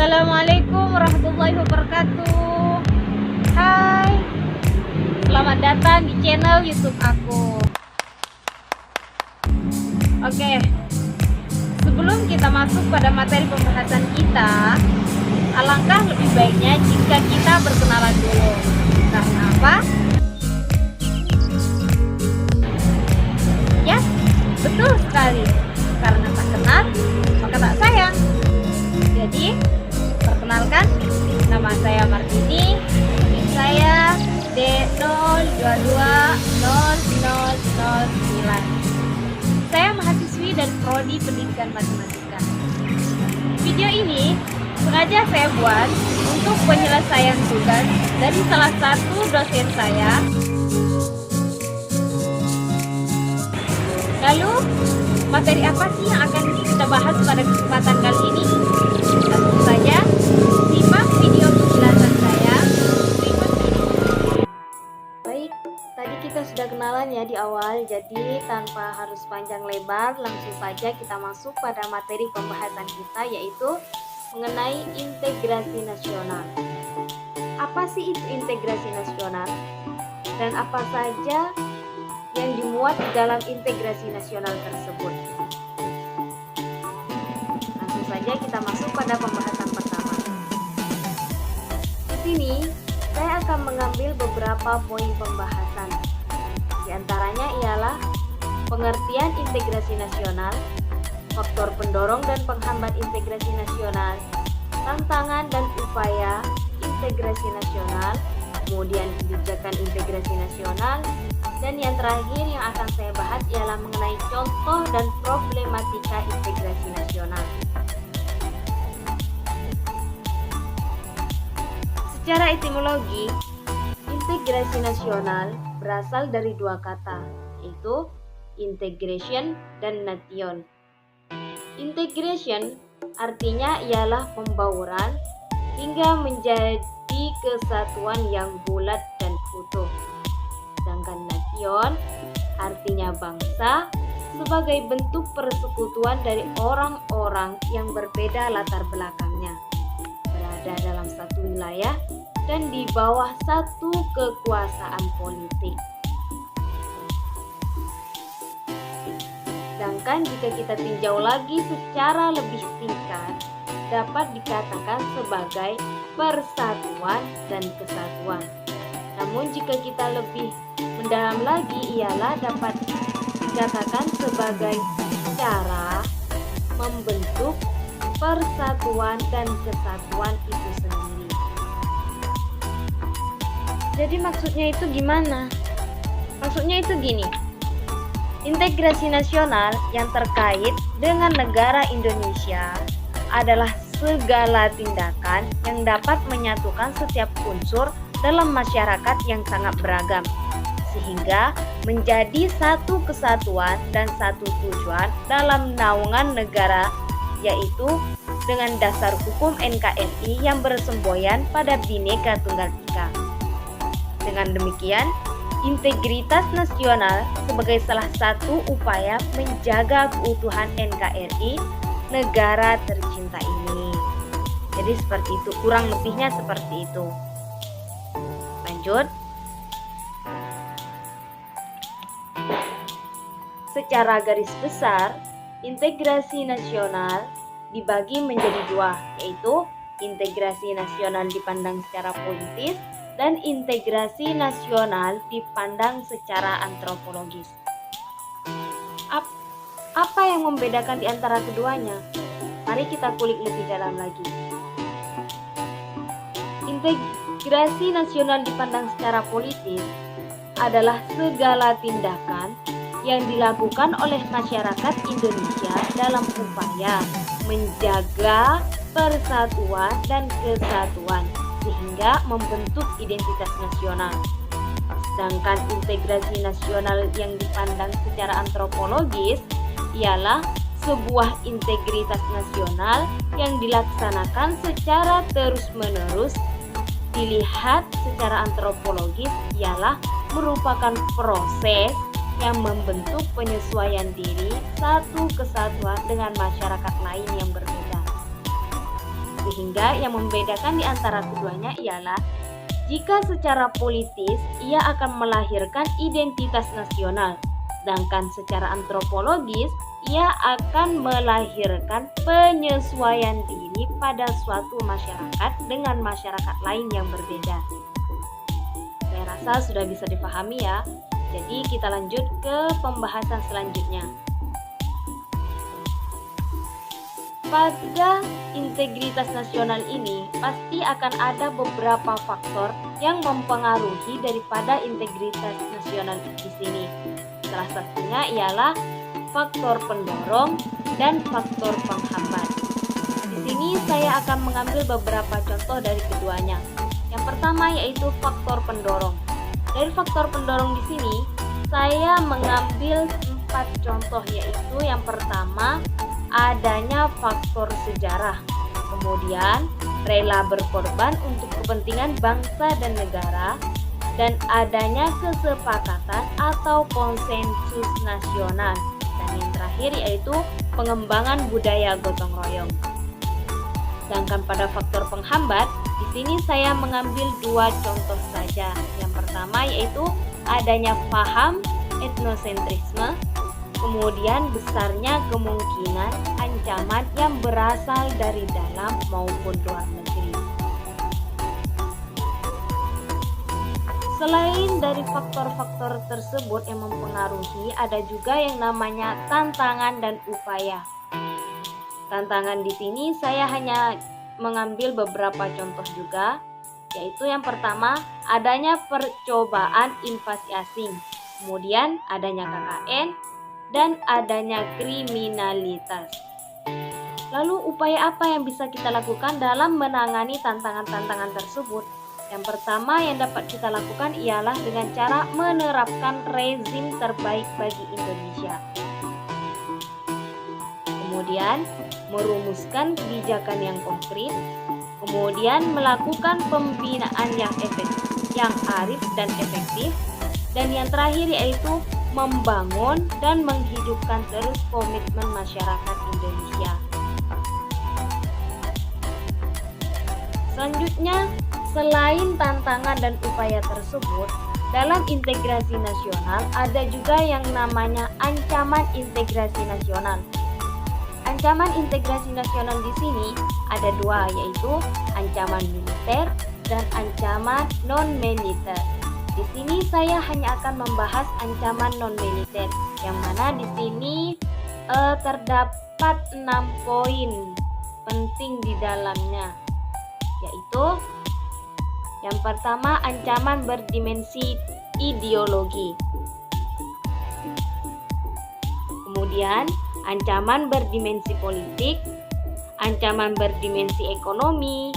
Assalamualaikum warahmatullahi wabarakatuh. Hai, selamat datang di channel YouTube aku. Oke, sebelum kita masuk pada materi pembahasan kita, alangkah lebih baiknya jika kita berkenalan dulu. Karena apa? Ya, betul sekali. Karena tak kenal, maka tak sayang. Jadi, perkenalkan, nama saya Martini, NIM saya D022009. Saya mahasiswi dari Prodi Pendidikan Matematika. Video ini sengaja saya buat untuk penyelesaian tugas dari salah satu dosen saya. Lalu, materi apa sih yang akan kita bahas pada kesempatan kali ini? Langsung saja, simak video penjelasan saya berikut ini. Baik, tadi kita sudah kenalan ya di awal, jadi tanpa harus panjang lebar, langsung saja kita masuk pada materi pembahasan kita, yaitu mengenai integrasi nasional. Apa sih itu integrasi nasional? Dan apa saja yang dimuat di dalam integrasi nasional tersebut? Langsung saja kita masuk pada pembahasan pertama. Di sini saya akan mengambil beberapa poin pembahasan. Di antaranya ialah pengertian integrasi nasional, faktor pendorong dan penghambat integrasi nasional, tantangan dan upaya integrasi nasional, kemudian kebijakan integrasi nasional, dan yang terakhir yang akan saya bahas ialah mengenai contoh dan problematika integrasi nasional. Secara etimologi, integrasi nasional berasal dari dua kata, yaitu integration dan nation. Integration artinya ialah pembauran hingga menjadi kesatuan yang bulat dan utuh. Sedangkan nation artinya bangsa sebagai bentuk persekutuan dari orang-orang yang berbeda latar belakangnya, berada dalam satu wilayah dan di bawah satu kekuasaan politik. Sedangkan jika kita tinjau lagi secara lebih singkat, dapat dikatakan sebagai persatuan dan kesatuan. Namun jika kita lebih mendalam lagi ialah dapat dikatakan sebagai cara membentuk persatuan dan kesatuan itu sendiri. Jadi maksudnya itu gimana? Maksudnya itu gini. Integrasi nasional yang terkait dengan negara Indonesia adalah segala tindakan yang dapat menyatukan setiap unsur dalam masyarakat yang sangat beragam, sehingga menjadi satu kesatuan dan satu tujuan dalam naungan negara, yaitu dengan dasar hukum NKRI yang bersemboyan pada Bhinneka Tunggal Ika. Dengan demikian, integritas nasional sebagai salah satu upaya menjaga keutuhan NKRI, negara tercinta ini. Jadi seperti itu, kurang lebihnya seperti itu. Lanjut. Secara garis besar, integrasi nasional dibagi menjadi dua, yaitu integrasi nasional dipandang secara politis dan integrasi nasional dipandang secara antropologis. Apa yang membedakan di antara keduanya? Mari kita kulik lebih dalam lagi. Integrasi nasional dipandang secara politis adalah segala tindakan yang dilakukan oleh masyarakat Indonesia dalam upaya menjaga persatuan dan kesatuan sehingga membentuk identitas nasional. Sedangkan integrasi nasional yang dipandang secara antropologis ialah sebuah integritas nasional yang dilaksanakan secara terus-menerus. Dilihat secara antropologis ialah merupakan proses yang membentuk penyesuaian diri satu kesatuan dengan masyarakat lain yang berbeda. Sehingga yang membedakan di antara keduanya ialah jika secara politis ia akan melahirkan identitas nasional, sedangkan secara antropologis ia akan melahirkan penyesuaian diri pada suatu masyarakat dengan masyarakat lain yang berbeda. Saya rasa sudah bisa dipahami ya. Jadi kita lanjut ke pembahasan selanjutnya. Pada integritas nasional ini pasti akan ada beberapa faktor yang mempengaruhi daripada integritas nasional di sini. Salah satunya ialah faktor pendorong dan faktor penghambat. Di sini saya akan mengambil beberapa contoh dari keduanya. Yang pertama yaitu faktor pendorong. Dari faktor pendorong di sini saya mengambil 4 contoh, yaitu yang pertama adanya faktor sejarah, kemudian rela berkorban untuk kepentingan bangsa dan negara, dan adanya kesepakatan atau konsensus nasional, dan yang terakhir yaitu pengembangan budaya gotong royong. Sedangkan pada faktor penghambat, di sini saya mengambil 2 contoh saja. Yang pertama yaitu adanya paham etnosentrisme, kemudian besarnya kemungkinan ancaman yang berasal dari dalam maupun luar negeri. Selain dari faktor-faktor tersebut yang mempengaruhi, ada juga yang namanya tantangan dan upaya. Tantangan di sini saya hanya mengambil beberapa contoh juga, yaitu yang pertama adanya percobaan invasi asing, kemudian adanya KKN, dan adanya kriminalitas. Lalu upaya apa yang bisa kita lakukan dalam menangani tantangan-tantangan tersebut? Yang pertama yang dapat kita lakukan ialah dengan cara menerapkan rezim terbaik bagi Indonesia. Kemudian merumuskan kebijakan yang konkret, kemudian melakukan pembinaan yang arif dan efektif, dan yang terakhir yaitu membangun dan menghidupkan terus komitmen masyarakat Indonesia. Selanjutnya, selain tantangan dan upaya tersebut, dalam integrasi nasional ada juga yang namanya ancaman integrasi nasional. Ancaman integrasi nasional di sini ada 2, yaitu ancaman militer dan ancaman non-militer. Di sini saya hanya akan membahas ancaman non-militer, yang mana di sini terdapat 6 poin penting di dalamnya, yaitu yang pertama ancaman berdimensi ideologi, kemudian ancaman berdimensi politik, ancaman berdimensi ekonomi,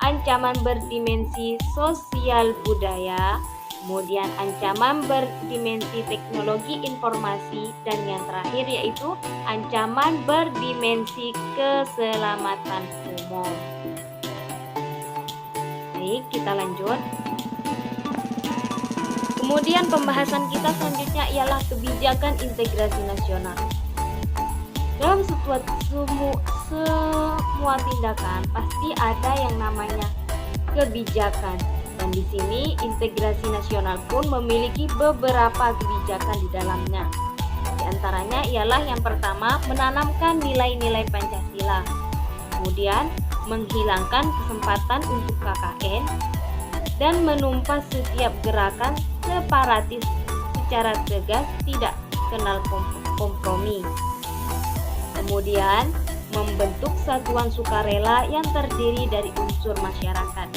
ancaman berdimensi sosial budaya, kemudian ancaman berdimensi teknologi informasi, dan yang terakhir yaitu ancaman berdimensi keselamatan umum. Baik, kita lanjut. Kemudian pembahasan kita selanjutnya ialah kebijakan integrasi nasional. Dalam semua tindakan pasti ada yang namanya kebijakan, dan di sini integrasi nasional pun memiliki beberapa kebijakan di dalamnya. Di antaranya ialah yang pertama menanamkan nilai-nilai Pancasila, kemudian menghilangkan kesempatan untuk KKN, dan menumpas setiap gerakan separatis secara tegas, tidak kenal kompromi. Kemudian membentuk satuan sukarela yang terdiri dari unsur masyarakat.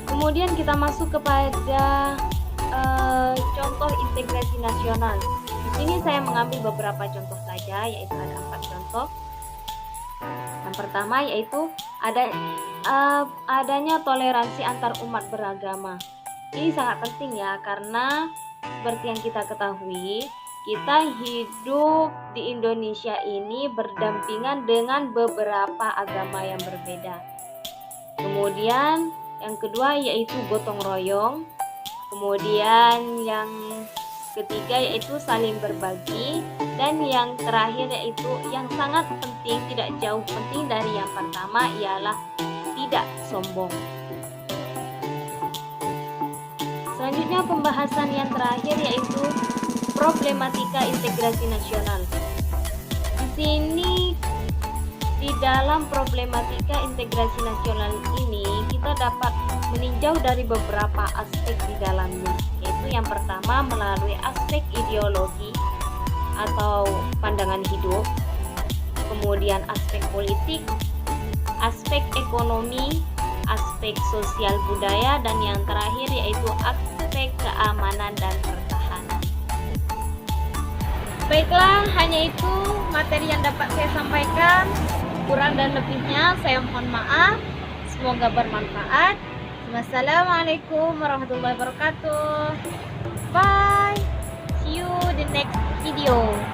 Kemudian kita masuk kepada contoh integrasi nasional. Di sini saya mengambil beberapa contoh saja, yaitu ada 4 contoh. Yang pertama yaitu adanya toleransi antar umat beragama. Ini sangat penting ya, karena seperti yang kita ketahui, kita hidup di Indonesia ini berdampingan dengan beberapa agama yang berbeda. Kemudian yang kedua yaitu gotong royong. Kemudian yang ketiga yaitu saling berbagi, dan yang terakhir yaitu yang sangat penting, tidak jauh penting dari yang pertama, ialah tidak sombong. Selanjutnya pembahasan yang terakhir yaitu problematika integrasi nasional. Di sini di dalam problematika integrasi nasional ini kita dapat meninjau dari beberapa aspek di dalamnya, yaitu yang pertama melalui aspek ideologi atau pandangan hidup, kemudian aspek politik, aspek ekonomi, aspek sosial budaya, dan yang terakhir yaitu aspek keamanan dan pertahanan. Baiklah, hanya itu materi yang dapat saya sampaikan. Kurang dan lebihnya saya mohon maaf. Semoga bermanfaat. Wassalamualaikum warahmatullahi wabarakatuh. Bye. See you the next video.